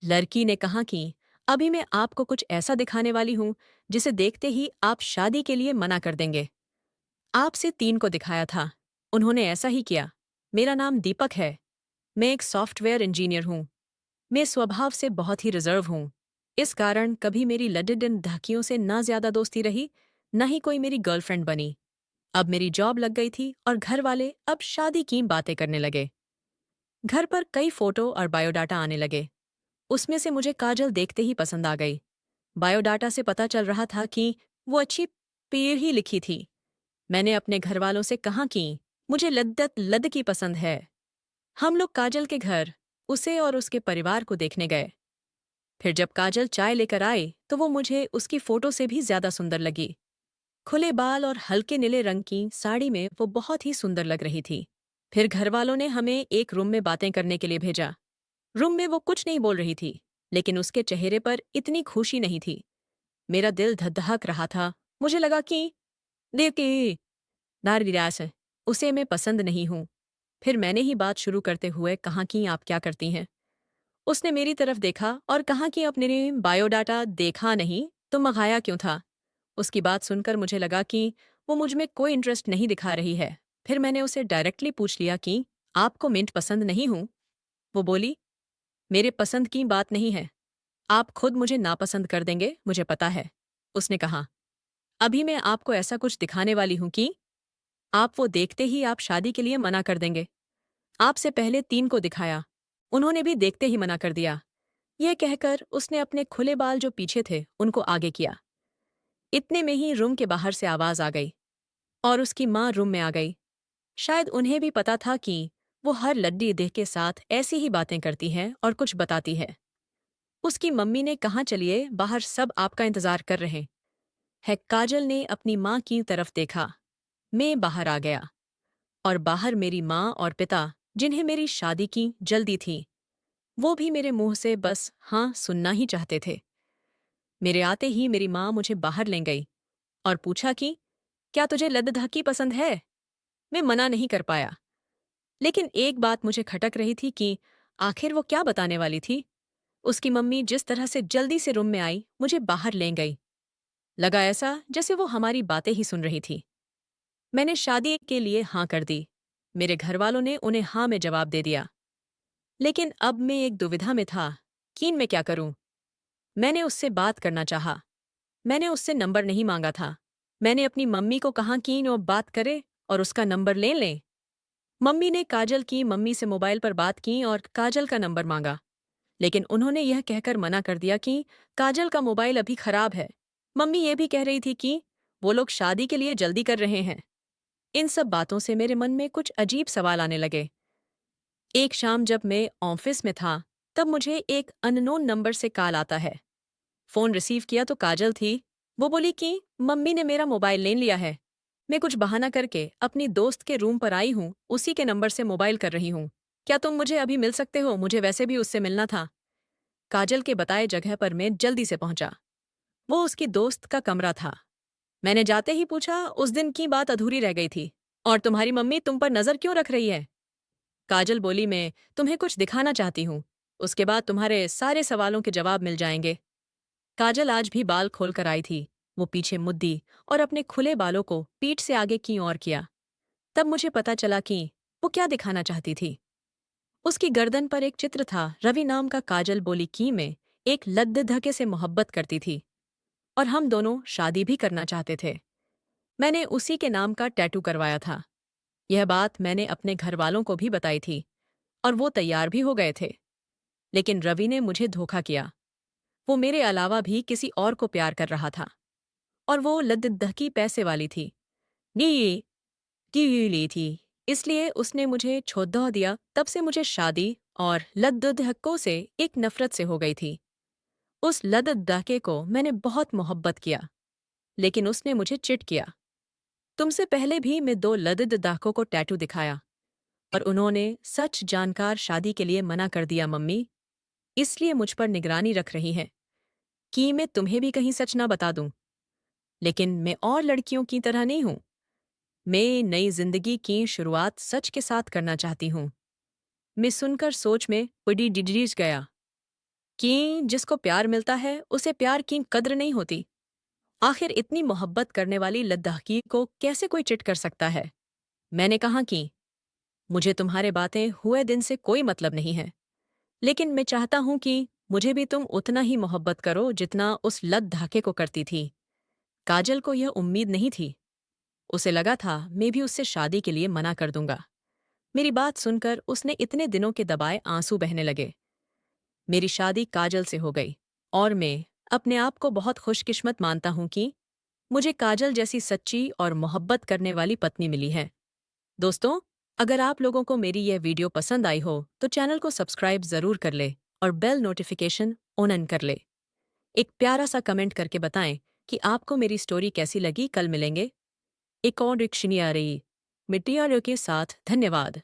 लड़की ने कहा कि अभी मैं आपको कुछ ऐसा दिखाने वाली हूं जिसे देखते ही आप शादी के लिए मना कर देंगे। आपसे 3 को दिखाया था। उन्होंने ऐसा ही किया। मेरा नाम दीपक है। मैं एक सॉफ्टवेयर इंजीनियर हूं। मैं स्वभाव से बहुत ही रिजर्व हूं। इस कारण कभी मेरी लडिडन धाकियों से ना ज्यादा दोस्ती रही, न ही कोई मेरी गर्लफ्रेंड बनी। अब मेरी जॉब लग गई थी और घर वाले अब शादी की बातें करने लगे। घर पर कई फोटो और बायोडाटा आने लगे। उसमें से मुझे काजल देखते ही पसंद आ गई। बायोडाटा से पता चल रहा था कि वो अच्छी पीर ही लिखी थी। मैंने अपने घरवालों से कहा कि मुझे लद्दत लद की पसंद है। हम लोग काजल के घर, उसे और उसके परिवार को देखने गए। फिर जब काजल चाय लेकर आई तो वो मुझे उसकी फोटो से भी ज्यादा सुंदर लगी। खुले बाल और हल्के नीले रंग की साड़ी में वो बहुत ही सुंदर लग रही थी। फिर घरवालों ने हमें एक रूम में बातें करने के लिए भेजा। रूम में वो कुछ नहीं बोल रही थी, लेकिन उसके चेहरे पर इतनी खुशी नहीं थी। मेरा दिल धधक रहा था। मुझे लगा कि देखिए नारियास है, उसे मैं पसंद नहीं हूं। फिर मैंने ही बात शुरू करते हुए कहा कि आप क्या करती हैं। उसने मेरी तरफ देखा और कहा कि आपने बायोडाटा देखा नहीं तो मंगाया क्यों था। उसकी बात सुनकर मुझे लगा कि वो मुझ में कोई इंटरेस्ट नहीं दिखा रही है। फिर मैंने उसे डायरेक्टली पूछ लिया कि आपको मिंट पसंद नहीं हूं। वो बोली, मेरे पसंद की बात नहीं है। आप खुद मुझे नापसंद कर देंगे, मुझे पता है। उसने कहा, अभी मैं आपको ऐसा कुछ दिखाने वाली हूं कि आप वो देखते ही आप शादी के लिए मना कर देंगे। आपसे पहले 3 को दिखाया। उन्होंने भी देखते ही मना कर दिया। यह कहकर उसने अपने खुले बाल जो पीछे थे उनको आगे किया। इतने में ही रूम के बाहर से आवाज आ गई और उसकी माँ रूम में आ गई। शायद उन्हें भी पता था कि वो हर लड्डी देह के साथ ऐसी ही बातें करती है और कुछ बताती है। उसकी मम्मी ने कहा, चलिए बाहर सब आपका इंतजार कर रहे हैं। काजल ने अपनी माँ की तरफ देखा। मैं बाहर आ गया और बाहर मेरी माँ और पिता, जिन्हें मेरी शादी की जल्दी थी, वो भी मेरे मुंह से बस हाँ सुनना ही चाहते थे। मेरे आते ही मेरी माँ मुझे बाहर ले गई और पूछा कि क्या तुझे लद्दधाकी पसंद है। मैं मना नहीं कर पाया, लेकिन एक बात मुझे खटक रही थी कि आखिर वो क्या बताने वाली थी। उसकी मम्मी जिस तरह से जल्दी से रूम में आई, मुझे बाहर ले गई। लगा ऐसा जैसे वो हमारी बातें ही सुन रही थी। मैंने शादी के लिए हाँ कर दी। मेरे घरवालों ने उन्हें हाँ में जवाब दे दिया। लेकिन अब मैं एक दुविधा में था कि मैं क्या करूं। मैंने उससे बात करना चाहा। मैंने उससे नंबर नहीं मांगा था। मैंने अपनी मम्मी को कहा कि वो बात करे और उसका नंबर ले लें। मम्मी ने काजल की मम्मी से मोबाइल पर बात की और काजल का नंबर मांगा, लेकिन उन्होंने यह कहकर मना कर दिया कि काजल का मोबाइल अभी खराब है। मम्मी ये भी कह रही थी कि वो लोग शादी के लिए जल्दी कर रहे हैं। इन सब बातों से मेरे मन में कुछ अजीब सवाल आने लगे। एक शाम जब मैं ऑफिस में था, तब मुझे एक अननोन नंबर से कॉल आता है। फोन रिसीव किया तो काजल थी। वो बोली कि मम्मी ने मेरा मोबाइल ले लिया है। मैं कुछ बहाना करके अपनी दोस्त के रूम पर आई हूँ, उसी के नंबर से मोबाइल कर रही हूँ। क्या तुम मुझे अभी मिल सकते हो? मुझे वैसे भी उससे मिलना था। काजल के बताए जगह पर मैं जल्दी से पहुंचा। वो उसकी दोस्त का कमरा था। मैंने जाते ही पूछा, उस दिन की बात अधूरी रह गई थी और तुम्हारी मम्मी तुम पर नजर क्यों रख रही है। काजल बोली, मैं तुम्हें कुछ दिखाना चाहती हूँ। उसके बाद तुम्हारे सारे सवालों के जवाब मिल जाएंगे। काजल आज भी बाल खोलकर आई थी। वो पीछे मुद्दी और अपने खुले बालों को पीठ से आगे की ओर किया। तब मुझे पता चला कि वो क्या दिखाना चाहती थी। उसकी गर्दन पर एक चित्र था, रवि नाम का। काजल बोली कि मैं एक लद्दधके से मोहब्बत करती थी और हम दोनों शादी भी करना चाहते थे। मैंने उसी के नाम का टैटू करवाया था। यह बात मैंने अपने घरवालों को भी बताई थी और वो तैयार भी हो गए थे। लेकिन रवि ने मुझे धोखा किया। वो मेरे अलावा भी किसी और को प्यार कर रहा था और वो लद्दधकी पैसे वाली थी। नी टी ली थी। इसलिए उसने मुझे छोड़ दिया। तब से मुझे शादी और लद्दधक्कों से एक नफरत से हो गई थी। उस लद्ददाके को मैंने बहुत मोहब्बत किया, लेकिन उसने मुझे चिट किया। तुमसे पहले भी मैं 2 लद्ददाकों को टैटू दिखाया और उन्होंने सच जानकार शादी के लिए मना कर दिया। मम्मी इसलिए मुझ पर निगरानी रख रही हैं कि मैं तुम्हें भी कहीं सच ना बता दूं। लेकिन मैं और लड़कियों की तरह नहीं हूं। मैं नई जिंदगी की शुरुआत सच के साथ करना चाहती हूं। मैं सुनकर सोच में बड़ी डिडरीज गया। कि जिसको प्यार मिलता है उसे प्यार की कद्र नहीं होती। आखिर इतनी मोहब्बत करने वाली लद्दाखी को कैसे कोई चिट कर सकता है? मैंने कहा कि मुझे तुम्हारे बातें हुए दिन से कोई मतलब नहीं है, लेकिन मैं चाहता हूं कि मुझे भी तुम उतना ही मोहब्बत करो जितना उस लद्दाखे को करती थी। काजल को यह उम्मीद नहीं थी। उसे लगा था मैं भी उससे शादी के लिए मना कर दूंगा। मेरी बात सुनकर उसने इतने दिनों के दबाए आंसू बहने लगे। मेरी शादी काजल से हो गई और मैं अपने आप को बहुत खुशकिस्मत मानता हूं कि मुझे काजल जैसी सच्ची और मोहब्बत करने वाली पत्नी मिली है। दोस्तों, अगर आप लोगों को मेरी यह वीडियो पसंद आई हो तो चैनल को सब्सक्राइब जरूर कर ले और बेल नोटिफिकेशन ऑन कर ले। एक प्यारा सा कमेंट करके बताएं कि आपको मेरी स्टोरी कैसी लगी। कल मिलेंगे एक और रिक्शनी आ रही मिट्टी के साथ। धन्यवाद।